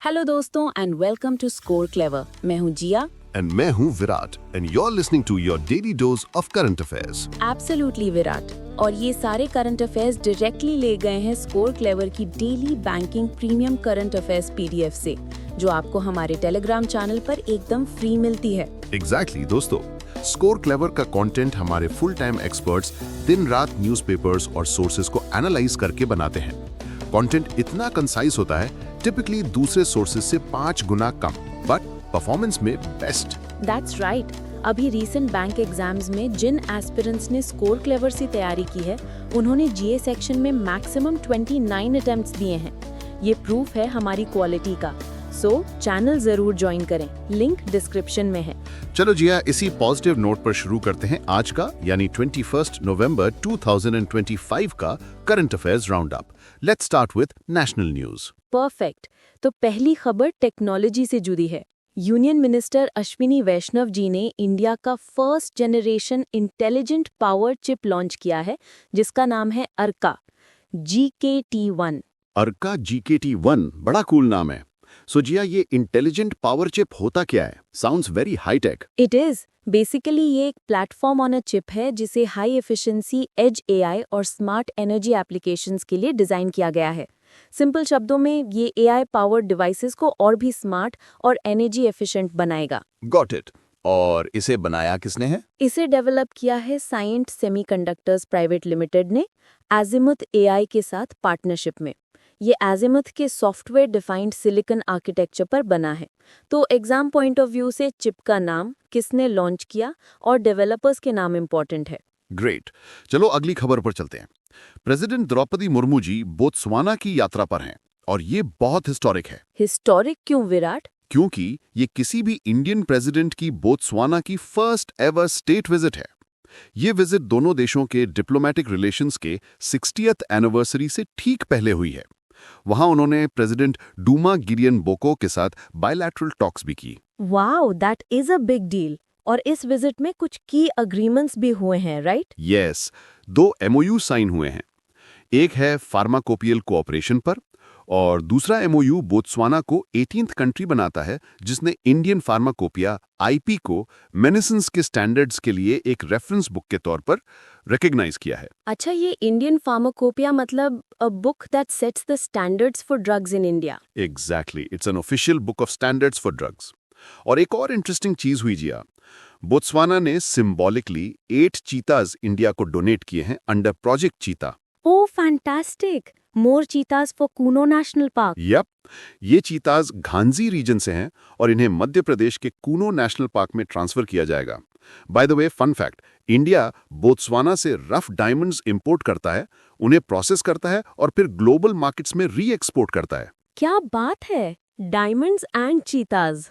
Hello दोस्तों and welcome to score clever. मैं हूँ जिया। And मैं हूँ Virat and you're listening to your daily dose of current affairs. Absolutely Virat. और ये सारे करंट अफेयर्स डायरेक्टली ले गए हैं स्कोर क्लेवर की daily banking premium current affairs PDF से, जो आपको हमारे टेलीग्राम चैनल पर एकदम फ्री मिलती है। Exactly, दोस्तों। स्कोर क्लेवर का कंटेंट हमारे फुल टाइम एक्सपर्ट्स दिन रात न्यूज़पेपर्स और सोर्सेज को एनालाइज करके बनाते हैं। कंटेंट इतना कंसाइज होता है, टिपिकली दूसरे सोर्सेज से 5 गुना कम, बट परफॉर्मेंस में बेस्ट। That's right. अभी रीसेंट बैंक एग्जाम्स में जिन एस्पिरेंट्स ने स्कोर क्लेवर से तैयारी की है, उन्होंने जीए सेक्शन में मैक्सिमम 29 अटेम्प्ट्स दिए हैं। ये प्रूफ है हमारी क्वालिटी का। सो चैनल जरूर ज्वाइन करें, लिंक डिस्क्रिप्शन में है। चलो जिया, इसी पॉजिटिव नोट पर शुरू करते हैं आज का यानी 21 नवंबर 2025 का current affairs round up. Let's start with national news. Perfect. तो पहली खबर टेक्नोलॉजी से जुड़ी है। यूनियन मिनिस्टर अश्विनी वैष्णव जी ने इंडिया का first generation intelligent power chip launch किया है, जिसका नाम है अर्का GKT1। अर्का GKT1 बड़ा कूल नाम है। सो जिया, ये इंटेलिजेंट पावर चिप होता क्या है? Sounds very high tech. It is basically ये एक प्लेटफॉर्म ऑन अ चिप है जिसे हाई एफिशिएंसी एज एआई और स्मार्ट एनर्जी एप्लीकेशंस के लिए डिजाइन किया गया है। सिंपल शब्दों में ये एआई पावर्ड डिवाइसेस को और भी स्मार्ट और एनर्जी एफिशिएंट बनाएगा। Got it. और इसे बनाया किसने है? इसे डेवलप किया है साइंट सेमीकंडक्टर्स प्राइवेट लिमिटेड ने एजिमुथ एआई के साथ पार्टनरशिप में। ये एजिमुथ के सॉफ्टवेयर डिफाइंड सिलिकॉन आर्किटेक्चर पर बना है। तो एग्जाम पॉइंट ऑफ व्यू से चिप का नाम, किसने लॉन्च किया और डेवलपर्स के नाम इम्पोर्टेंट है। ग्रेट। चलो अगली खबर पर चलते हैं। प्रेसिडेंट द्रौपदी मुर्मू जी बोत्सवाना की यात्रा पर हैं और ये बहुत हिस्टोरिक है। हिस्टोरिक क्यों विराट? क्योंकि ये किसी भी इंडियन प्रेसिडेंट की बोत्सवाना की फर्स्ट एवर स्टेट विजिट है। ये विजिट दोनों देशों के डिप्लोमेटिक रिलेशंस के 60th एनिवर्सरी से ठीक पहले हुई है। वहां उन्होंने प्रेसिडेंट डूमा गिरियन बोको के साथ बायलैटरल टॉक्स भी की। Wow, that is a big deal. और इस विजिट में कुछ की अग्रीमेंट्स भी हुए हैं, राइट? यस, 2 MOU साइन हुए हैं। एक है फार्माकोपियल कोऑपरेशन पर और दूसरा MOU बोत्सवाना को 18th कंट्री बनाता है जिसने इंडियन फार्माकोपिया IP को मेडिसिन्स के स्टैंडर्ड्स के लिए एक रेफरेंस बुक के तौर पर रिकॉग्नाइज किया है। अच्छा, ये इंडियन फार्माकोपिया मतलब a book that sets the standards for drugs in India. Exactly, it's an official book of standards for drugs. और एक और इंटरेस्टिंग चीज हुई जिया, बोत्सवाना ने सिंबॉलिकली 8 चीताज इंडिया को डोनेट किए हैं under project cheetah. Oh fantastic! More cheetahs for Kuno national park. Yup, ये चीताज घांजी रीजन से हैं और इन्हें मध्य प्रदेश के कूनो नेशनल पार्क में ट्रांसफर किया जाएगा। By the way, fun fact, India Botswana से रफ डायमंड्स इंपोर्ट करता है, उन्हें प्रोसेस करता है और फिर ग्लोबल मार्केट्स में री एक्सपोर्ट करता है। क्या बात है! Diamonds and cheetahs.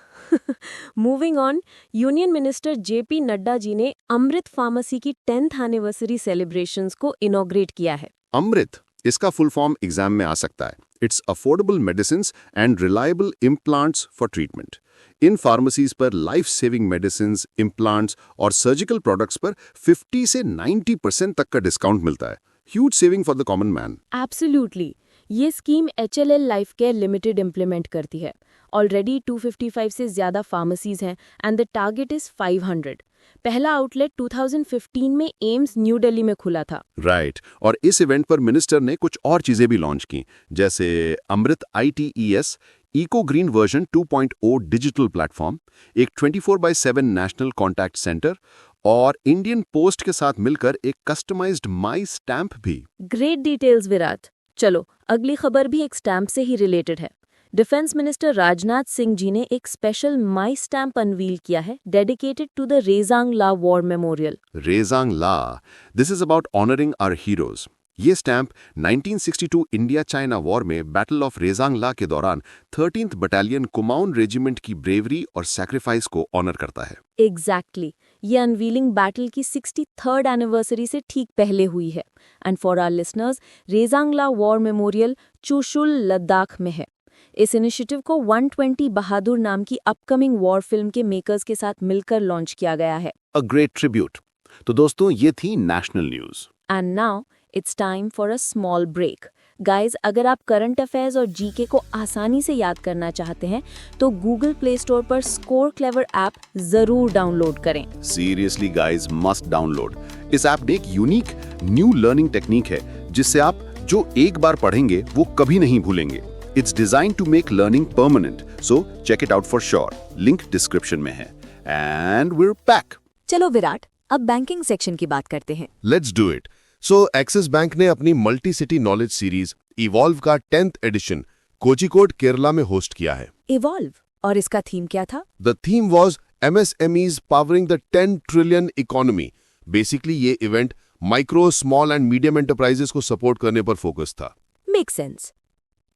Moving on, union minister JP Nadda ji ने अमृत फार्मेसी की 10th एनिवर्सरी सेलिब्रेशंस को इनॉग्रेट किया है। अमृत, इसका फुल फॉर्म एग्जाम में आ सकता है। It's affordable medicines and reliable implants for treatment. इन फार्मेसीज पर लाइफ सेविंग मेडिसिन्स, इम्प्लांट्स और सर्जिकल प्रोडक्ट्स पर 50 से 90% तक का डिस्काउंट मिलता है। Huge saving for the common man. Absolutely. ये scheme HLL life care limited implement करती है। ऑलरेडी 255 से ज्यादा फार्मेसीज हैं एंड द टारगेट इज 500। पहला आउटलेट 2015 में एम्स न्यू दिल्ली में खुला था। राइट। और इस इवेंट पर मिनिस्टर ने कुछ और चीजें भी लॉन्च की, जैसे Amrit ITES eco green version 2.0 digital platform, एक 24/7 नेशनल कॉन्टैक्ट सेंटर और इंडियन पोस्ट के साथ मिलकर एक कस्टमाइज्ड माई स्टैंप भी। Great details Virat. चलो अगली खबर भी एक स्टैंप से ही रिलेटेड है। डिफेंस मिनिस्टर राजनाथ सिंह जी ने एक स्पेशल माई स्टैंप अनवील किया है, dedicated to the Rezang La war memorial. Rezang La, this is about honouring our heroes. ये स्टैंप 1962 इंडिया चाइना वॉर में बैटल ऑफ रेजांग ला के दौरान 13th बटालियन कुमाऊन रेजिमेंट की ब्रेवरी और सैक्रिफाइस को ऑनर करता है। एग्जैक्टली। ये अनवीलिंग बैटल की 63rd एनिवर्सरी से ठीक पहले हुई है। And for our listeners, Rezang La war memorial Chushul Ladakh में है। इस इनिशिएटिव को 120 बहादुर नाम की अपकमिंग वॉर फिल्म के मेकर्स के साथ मिलकर लॉन्च किया गया है। A great tribute. तो दोस्तों, ये थी national news. And now it's time for a small break. Guys, अगर आप करंट अफेयर्स और जीके को आसानी से याद करना चाहते हैं तो गूगल प्ले स्टोर पर स्कोर क्लेवर ऐप जरूर डाउनलोड करें। Seriously guys, must download. इस ऐप में एक यूनिक न्यू लर्निंग टेक्निक है जिससे आप जो एक बार पढ़ेंगे वो कभी नहीं भूलेंगे। It's design to make learning permanent, so check it out for sure. Link description में है। And we are back. चलो विराट, अब बैंकिंग सेक्शन की बात करते हैं। Let's do it. So Axis bank ने अपनी multi city knowledge series evolve का 10th एडिशन कोझिकोड केरला में होस्ट किया है। इवॉल्व, और इसका थीम क्या था? The theme was MSMEs powering the 10 trillion economy. Basically ये event micro, small and medium enterprises को सपोर्ट करने पर फोकस था। Make sense.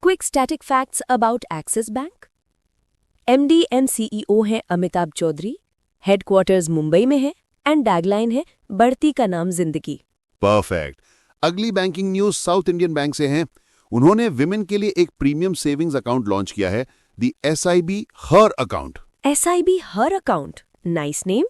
Quick static facts about Axis Bank. MD and CEO हैं अमिताभ चौधरी, हेडक्वार्टर्स मुंबई में है एंड टैगलाइन है बढ़ती का नाम जिंदगी। परफेक्ट। अगली banking news south Indian bank से है। उन्होंने विमेन के लिए एक प्रीमियम सेविंग्स अकाउंट लॉन्च किया है, the SIB her account. SIB her account, nice name.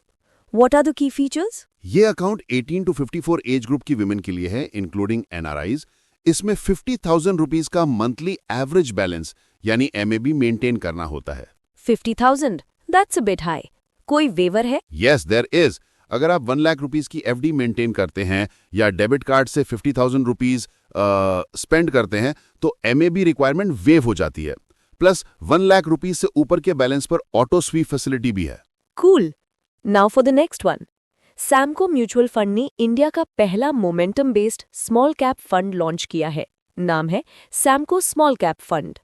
What are the key features? ये अकाउंट 18 to 54 एज ग्रुप की विमेन के लिए है, इंक्लूडिंग NRIs। इसमें 50,000 रुपीज का मंथली एवरेज बैलेंस यानी MAB मेंटेन करना होता है। 50,000, दैट्स अ बिट हाई। कोई वेवर है? Yes, there is. अगर आप 1 लाख रुपीज की FD मेंटेन करते हैं या डेबिट कार्ड से 50,000 रुपीज स्पेंड करते हैं तो MAB रिक्वायरमेंट वेव हो जाती है। प्लस 1 लाख रुपीज से ऊपर के बैलेंस पर ऑटो स्वीप फैसिलिटी भी है। Cool. Now for the next one. Samco mutual fund ने इंडिया का पहला momentum based small cap fund launch किया है। नाम है Samco small cap fund.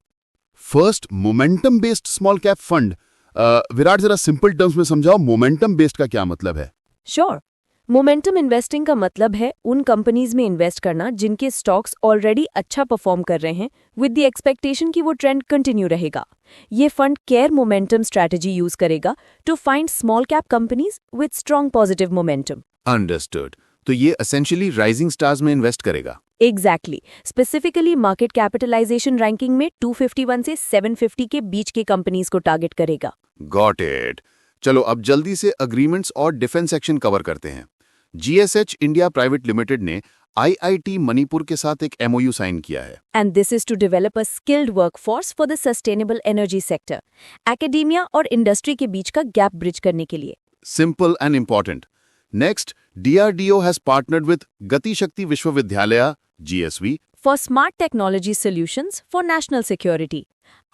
First momentum based small cap fund. Virat, जरा सिंपल टर्म्स में समझाओ, मोमेंटम बेस्ड का क्या मतलब है? श्योर। मोमेंटम इन्वेस्टिंग का मतलब है उन कंपनीज में इन्वेस्ट करना जिनके स्टॉक्स ऑलरेडी अच्छा परफॉर्म कर रहे हैं विद द एक्सपेक्टेशन कि वो ट्रेंड कंटिन्यू रहेगा। ये fund care momentum strategy use करेगा to find small cap companies with strong positive momentum. Understood. तो ये एसेंशियली राइजिंग स्टार्स में इन्वेस्ट करेगा। Exactly. Specifically market capitalisation ranking में 251 से 750 के बीच के कंपनीज को टारगेट करेगा। Got it. चलो अब जल्दी से अग्रीमेंट्स और डिफेंस सेक्शन कवर करते हैं। GSH इंडिया प्राइवेट लिमिटेड ने IIT मणिपुर के साथ एक MOU साइन किया है। And this is to develop a skilled workforce for the sustainable energy sector. Academia और इंडस्ट्री के बीच का गैप ब्रिज करने के लिए। Simple and important. Next, DRDO has partnered with Gati Shakti Vishwavidyalaya GSV For smart technology solutions for national security.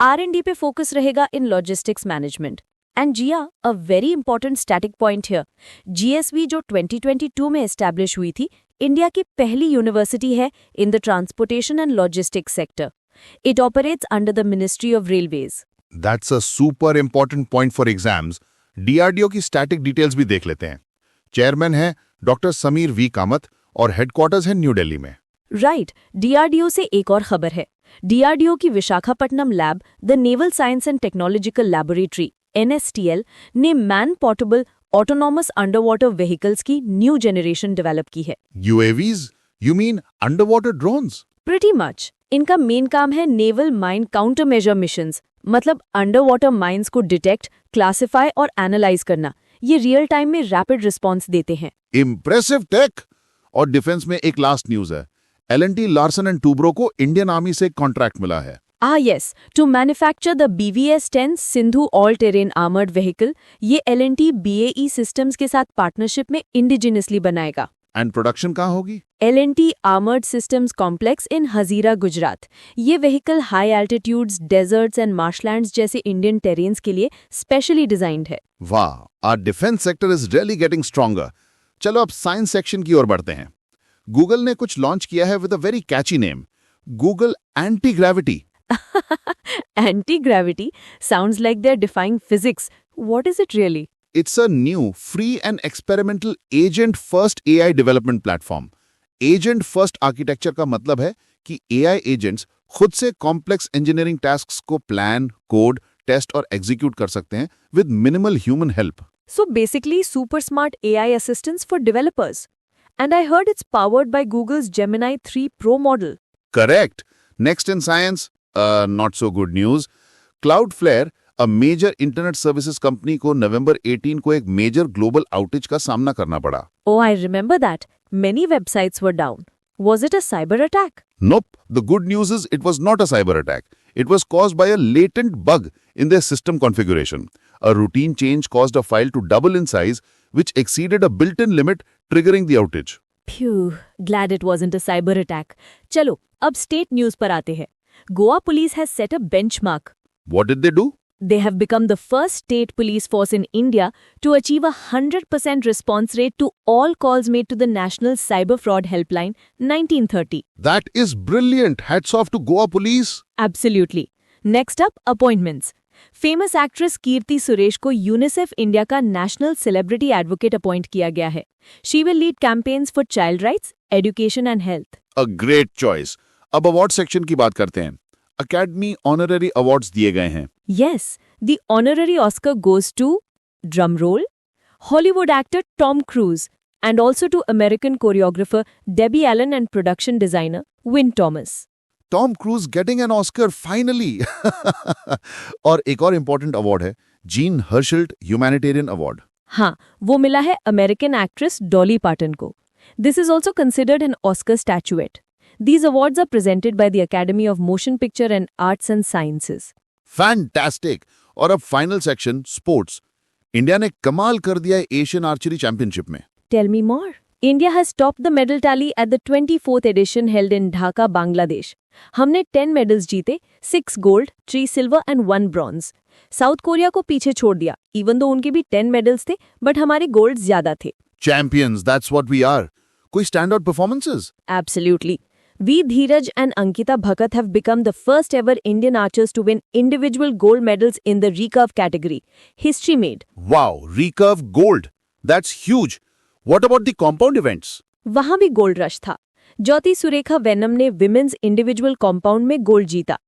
R&D पे focus रहेगा in logistics management. And Jia, a very important static point here. GSV जो 2022 में establish हुई थी, India की पहली university है in the transportation and logistics sector. It operates under the ministry of railways. That's a super important point for exams. DRDO की static details भी देख लेते हैं। चेयरमैन है डॉक्टर समीर V कामत और हेडक्वार्टर्स है न्यू दिल्ली में। राइट। DRDO से एक और खबर है। DRDO की Visakhapatnam lab, the naval science and technological laboratory NSTL ने man portable autonomous under water vehicles की न्यू जनरेशन डेवलप की है। UAVs? You mean underwater drones? Pretty much. इनका मेन काम है naval mine counter measure missions, मतलब under water mines को detect, classify और एनालाइज करना। ये रियल टाइम में रैपिड रिस्पॉन्स देते हैं। Impressive take. और डिफेंस में एक लास्ट न्यूज है। L&T लार्सन एंड टूब्रो को इंडियन आर्मी से कॉन्ट्रैक्ट मिला है। Yes, to manufacture the BVS-10 Sindhu all terrain armoured vehicle. ये L&T BAE सिस्टम्स के साथ पार्टनरशिप में इंडिजिनसली बनाएगा। एंड प्रोडक्शन कहाँ होगी? L&T armoured systems complex in Hazira, Gujarat. ये vehicle high altitudes, deserts and marshlands जैसे इंडियन टेरेन्स के लिए स्पेशली डिजाइंड है। वाह, our defence sector is really getting stronger. चलो अब साइंस सेक्शन की ओर बढ़ते हैं। गूगल ने कुछ लॉन्च किया है with a very catchy name, Google anti gravity. Anti-gravity sounds like they're defying physics. What is it really? It's a new, free and experimental agent-first AI development platform. Agent-first architecture का मतलब है कि AI agents खुद से complex engineering tasks को plan, code, test और execute कर सकते हैं with minimal human help. So basically super smart AI assistants for developers. And I heard it's powered by Google's Gemini 3 Pro model. Correct. Next in science, not so good news. Cloudflare, a major internet services company को November 18 को एक major global outage का सामना करना पड़ा। Oh, I remember that. Many websites were down. Was it a cyber attack? Nope. The good news is it was not a cyber attack. It was caused by a latent bug in their system configuration. A routine change caused a file to double in size, which exceeded a built-in limit, triggering the outage. Phew, glad it wasn't a cyber attack. चलो, अब state news पर आते हैं. Goa police has set a benchmark. What did they do? They have become the first state police force in India to achieve a 100% response rate to all calls made to the National Cyber Fraud Helpline 1930. That is brilliant. Hats off to Goa police. Absolutely. Next up, appointments. Famous actress Keerthy Suresh को UNICEF India का national celebrity advocate appoint किया गया है. She will lead campaigns for child rights, education and health. A great choice. अब award section की बात करते हैं. अकेडमी ऑनररी अवार्ड्स दिए गए हैं. Yes, the honorary Oscar goes to, drumroll, Hollywood actor Tom Cruise, and also to American choreographer Debbie Allen and production designer Win Thomas. Tom cruise getting an Oscar finally. और एक और important award है gene हर्शल्ट humanitarian award. हाँ, वो मिला है American actress Dolly pattern को. This is also considered an Oscar statuette. These awards are presented by the Academy of Motion Picture and Arts and Sciences. Fantastic. और अब फाइनल सेक्शन स्पोर्ट्स. इंडिया ने कमाल कर दिया है एशियन आर्चरी चैंपियनशिप में. Tell me more. India has topped the medal tally at the 24th edition held in Dhaka, Bangladesh. हमने 10 medals जीते, 6 gold, 3 silver and 1 bronze. South Korea को पीछे छोड़ दिया, इवन दो उनके भी 10 मेडल्स थे, बट हमारे गोल्ड ज्यादा थे. Champions, that's what we are. कोई stand out performances? Absolutely. We, Dheeraj and Ankita Bhagat have become the first ever Indian archers to win individual gold medals in the recurve category. History made. Wow, recurve gold. That's huge. What about the compound events? वहां भी gold rush था. ज्योति Surekha venom ने women's individual compound में gold जीता.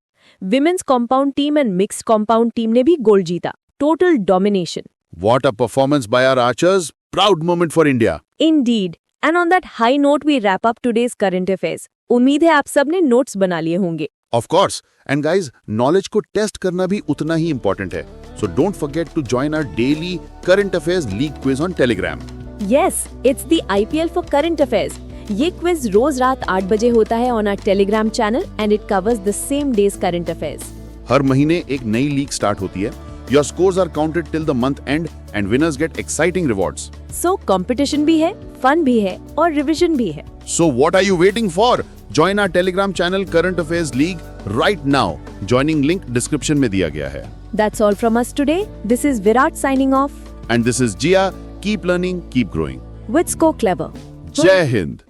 Women's compound team and mix compound team ने भी gold जीता. Total domination. What a performance by our archers. Proud moment for India. Indeed. And on that high note we wrap up today's current affairs. उम्मीद है आप सब ने notes बना लिए होंगे. Of course. And guys, knowledge को टेस्ट करना भी उतना ही important है. So don't forget to join our daily current affairs league quiz on Telegram. Yes, it's the IPL for current affairs. ये क्विज रोज रात 8 बजे होता है on our Telegram channel and it covers the same day's current affairs. हर महीने एक नई league start होती है. Your scores are counted till the month end and winners get exciting rewards. So competition भी है, fun भी है और revision भी है. So what are you waiting for? Join our Telegram channel Current Affairs League right now. Joining link description में दिया गया है. That's all from us today. This is Virat signing off. And this is Jia. Keep learning, keep growing. With Score Clever. Jai Hind.